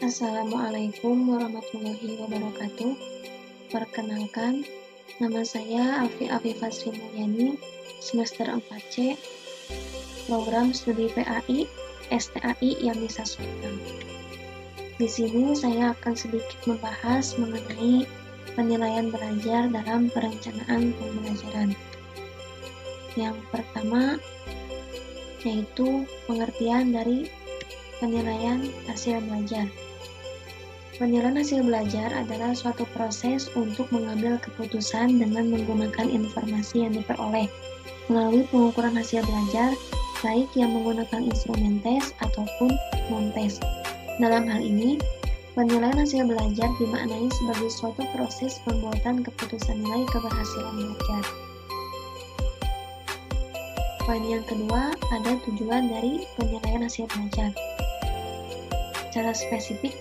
Assalamualaikum warahmatullahi wabarakatuh. Perkenalkan, nama saya Afifah Sri Mulyani, semester 4C, program studi PAI, STAI yang bisa Sultan. Di sini saya akan sedikit membahas mengenai penilaian belajar dalam perencanaan pembelajaran. Yang pertama, yaitu pengertian dari penilaian hasil belajar. Penilaian hasil belajar adalah suatu proses untuk mengambil keputusan dengan menggunakan informasi yang diperoleh melalui pengukuran hasil belajar, baik yang menggunakan instrumen tes ataupun non-tes. Dalam hal ini, penilaian hasil belajar dimaknai sebagai suatu proses pembuatan keputusan nilai keberhasilan belajar. Poin yang kedua, ada tujuan dari penilaian hasil belajar. Secara spesifik,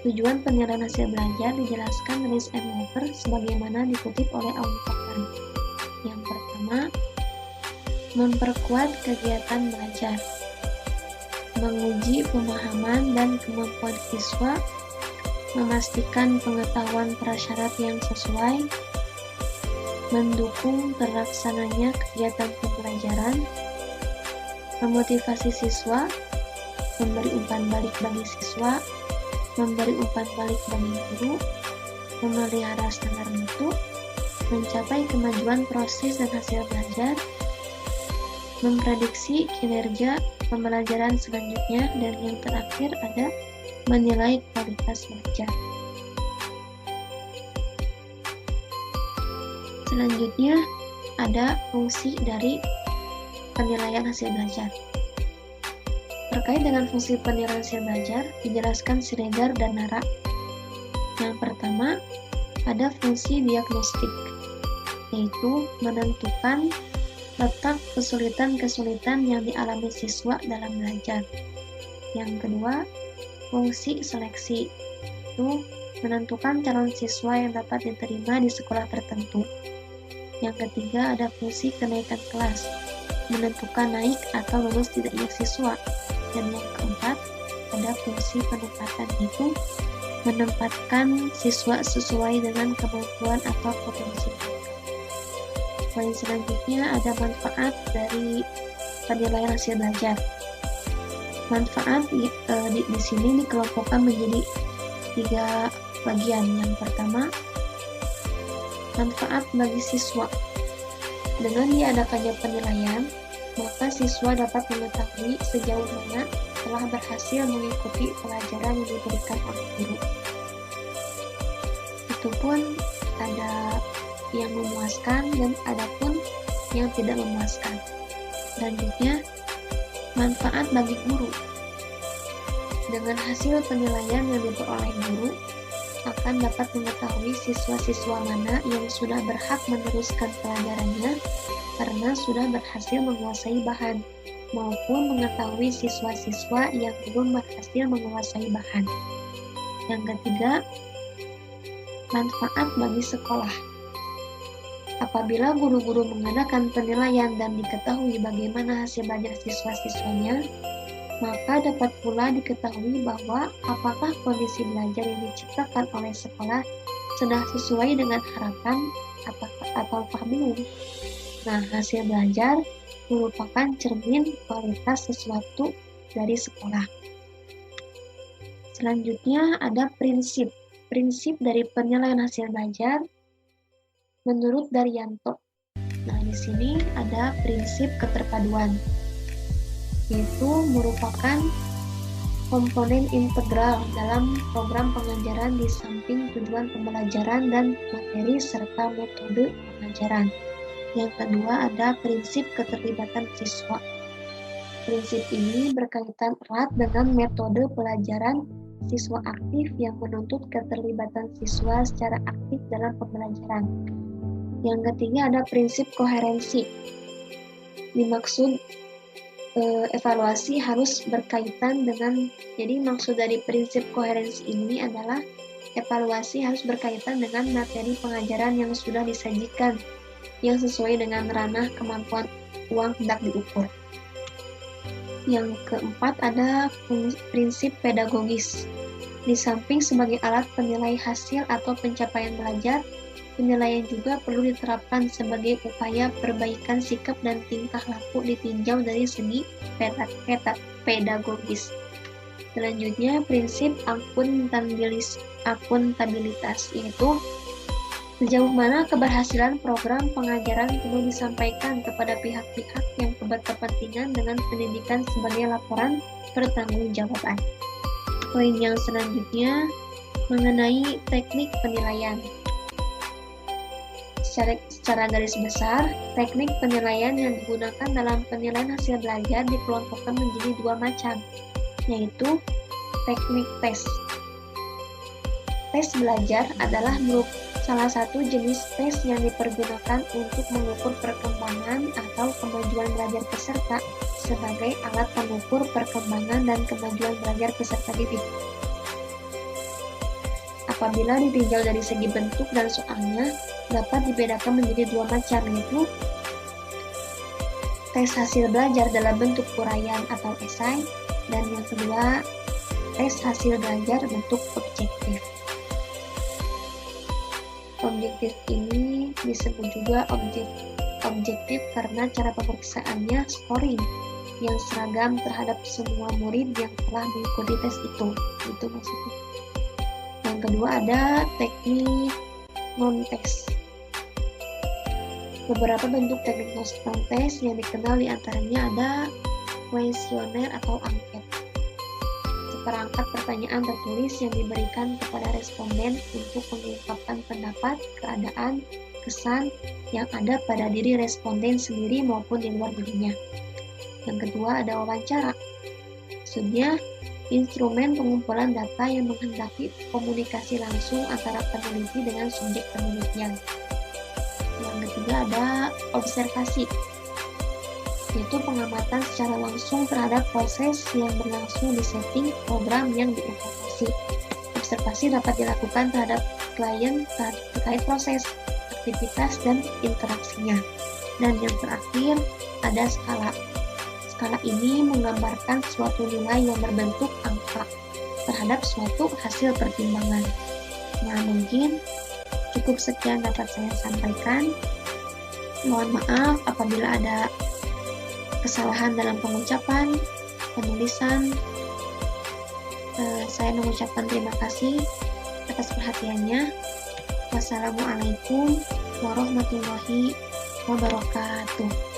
tujuan penilaian hasil belajar dijelaskan dari Schemhofer sebagaimana dikutip oleh Auntokan. Yang pertama, memperkuat kegiatan belajar, menguji pemahaman dan kemampuan siswa, memastikan pengetahuan prasyarat yang sesuai, mendukung terlaksananya kegiatan pembelajaran, memotivasi siswa, memberi umpan balik bagi siswa, memberi umpan balik bagi guru, memelihara standar mutu, mencapai kemajuan proses dan hasil belajar, memprediksi kinerja pembelajaran selanjutnya, dan yang terakhir ada menilai kualitas belajar. Selanjutnya ada fungsi dari penilaian hasil belajar. Terkait dengan fungsi penilaian hasil belajar, dijelaskan Siregar dan Nara. Yang pertama, ada fungsi diagnostik, yaitu menentukan letak kesulitan-kesulitan yang dialami siswa dalam belajar. Yang kedua, fungsi seleksi, yaitu menentukan calon siswa yang dapat diterima di sekolah tertentu. Yang ketiga, ada fungsi kenaikan kelas, menentukan naik atau lulus tidaknya siswa. Dan yang keempat, ada fungsi penempatan, yaitu menempatkan siswa sesuai dengan kemampuan atau potensi mereka. Poin selanjutnya ada manfaat dari penilaian hasil belajar. Manfaat di sini dikelompokkan menjadi 3 bagian. Yang pertama, manfaat bagi siswa. Dengan diadakannya penilaian, maka siswa dapat mengetahui sejauh mana telah berhasil mengikuti pelajaran yang diberikan oleh guru. Itu pun ada yang memuaskan dan ada pun yang tidak memuaskan. Selanjutnya, manfaat bagi guru. Dengan hasil penilaian yang diperoleh guru, akan dapat mengetahui siswa-siswa mana yang sudah berhak meneruskan pelajarannya karena sudah berhasil menguasai bahan, maupun mengetahui siswa-siswa yang belum berhasil menguasai bahan. Yang ketiga, manfaat bagi sekolah. Apabila guru-guru mengadakan penilaian dan diketahui bagaimana hasil belajar siswa-siswanya, maka dapat pula diketahui bahwa apakah kondisi belajar yang diciptakan oleh sekolah sudah sesuai dengan harapan ataukah belum. Nah, hasil belajar merupakan cermin kualitas sesuatu dari sekolah. Selanjutnya ada prinsip. Prinsip dari penilaian hasil belajar menurut Daryanto. Nah, di sini ada prinsip keterpaduan, yaitu merupakan komponen integral dalam program pengajaran di samping tujuan pembelajaran dan materi serta metode pengajaran. Yang kedua ada prinsip keterlibatan siswa. Prinsip ini berkaitan erat dengan metode pelajaran siswa aktif yang menuntut keterlibatan siswa secara aktif dalam pembelajaran. Yang ketiga ada prinsip koherensi. Dimaksud evaluasi harus berkaitan dengan, jadi maksud dari prinsip koherensi ini adalah evaluasi harus berkaitan dengan materi pengajaran yang sudah disajikan, yang sesuai dengan ranah kemampuan uang hendak diukur. Yang keempat ada prinsip pedagogis. Di samping sebagai alat penilai hasil atau pencapaian belajar, penilaian juga perlu diterapkan sebagai upaya perbaikan sikap dan tingkah laku ditinjau dari segi pedagogis. Selanjutnya, prinsip akuntabilitas, yaitu sejauh mana keberhasilan program pengajaran perlu disampaikan kepada pihak-pihak yang berkepentingan dengan pendidikan sebagai laporan pertanggungjawaban. Poin yang selanjutnya mengenai teknik penilaian. Secara garis besar, teknik penilaian yang digunakan dalam penilaian hasil belajar dikelompokkan menjadi dua macam, yaitu teknik tes. Tes belajar adalah salah satu jenis tes yang dipergunakan untuk mengukur perkembangan atau kemajuan belajar peserta sebagai alat pengukur perkembangan dan kemajuan belajar peserta didik. Apabila ditinjau dari segi bentuk dan soalnya, dapat dibedakan menjadi dua macam, yaitu tes hasil belajar dalam bentuk uraian atau esai, dan yang kedua, tes hasil belajar bentuk objektif. Objektif ini disebut juga objektif karena cara pemeriksaannya scoring yang seragam terhadap semua murid yang telah mengikuti tes itu maksudnya. Yang kedua ada teknik non-tes. Beberapa bentuk teknik non-tes yang dikenal diantaranya ada kuesioner atau angket. Seperangkat pertanyaan tertulis yang diberikan kepada responden untuk mengungkapkan pendapat, keadaan, kesan yang ada pada diri responden sendiri maupun di luar dirinya. Yang kedua ada wawancara. Maksudnya, instrumen pengumpulan data yang menghendaki komunikasi langsung antara peneliti dengan subjek penelitian. Yang ketiga ada observasi, yaitu pengamatan secara langsung terhadap proses yang berlangsung di setting program yang dievaluasi. Observasi dapat dilakukan terhadap klien terkait proses, aktivitas, dan interaksinya. Dan yang terakhir ada skala. Skala ini menggambarkan suatu nilai yang berbentuk angka terhadap suatu hasil pertimbangan. Nah, mungkin cukup sekian dapat saya sampaikan. Mohon maaf apabila ada kesalahan dalam pengucapan, penulisan. Saya mengucapkan terima kasih atas perhatiannya. Wassalamualaikum warahmatullahi wabarakatuh.